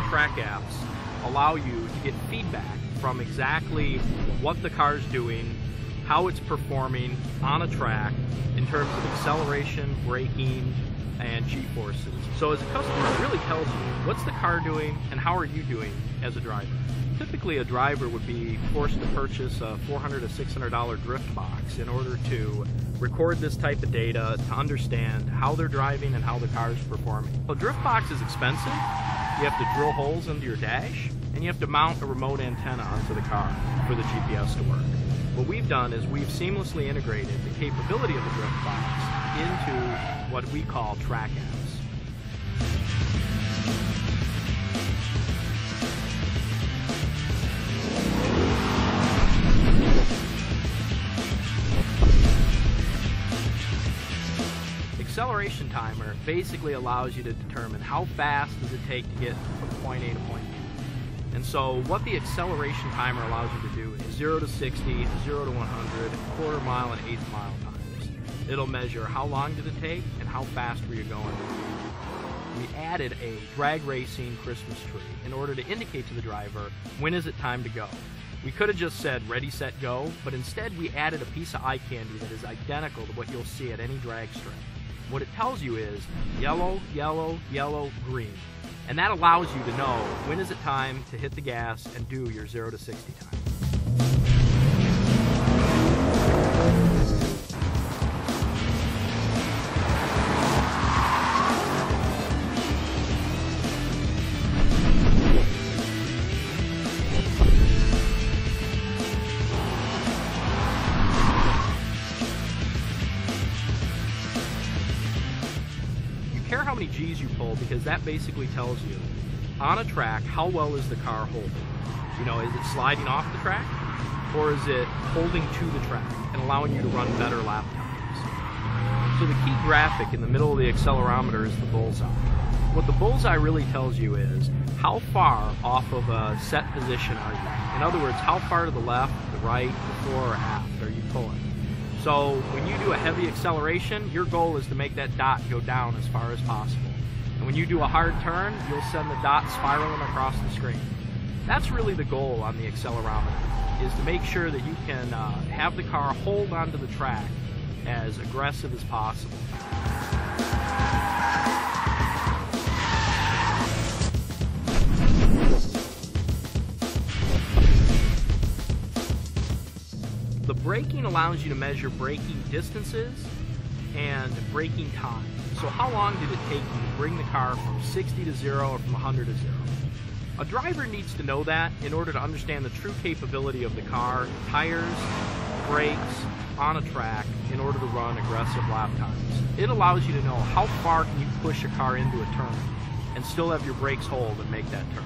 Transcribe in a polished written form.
track apps allow you to get feedback from exactly what the car's doing, how it's performing on a track in terms of acceleration, braking, and G-forces. So as a customer, it really tells you what's the car doing and how are you doing as a driver. Typically a driver would be forced to purchase a $400 to $600 drift box in order to record this type of data to understand how they're driving and how the car is performing. A drift box is expensive. You have to drill holes into your dash, and you have to mount a remote antenna onto the car for the GPS to work. What we've done is we've seamlessly integrated the capability of the drift box into what we call track apps. Acceleration timer basically allows you to determine how fast does it take to get from point A to point B. And so what the acceleration timer allows you to do is 0 to 60, 0 to 100, quarter mile and eighth mile times. It'll measure how long did it take and how fast were you going. We added a drag racing Christmas tree in order to indicate to the driver when is it time to go. We could have just said ready, set, go, but instead we added a piece of eye candy that is identical to what you'll see at any drag strip. What it tells you is yellow, yellow, yellow, green. And that allows you to know when is it time to hit the gas and do your 0 to 60 time. Care how many G's you pull, because that basically tells you on a track how well is the car holding. You know, is it sliding off the track or is it holding to the track and allowing you to run better lap times? So the key graphic in the middle of the accelerometer is the bullseye. What the bullseye really tells you is how far off of a set position are you. In other words, how far to the left, the right, before or aft are you pulling. So when you do a heavy acceleration, your goal is to make that dot go down as far as possible. And when you do a hard turn, you'll send the dot spiraling across the screen. That's really the goal on the accelerometer, is to make sure that you can have the car hold onto the track as aggressive as possible. The braking allows you to measure braking distances and braking time. So how long did it take you to bring the car from 60 to 0 or from 100 to 0? A driver needs to know that in order to understand the true capability of the car, tires, brakes, on a track in order to run aggressive lap times. It allows you to know how far can you push a car into a turn and still have your brakes hold and make that turn.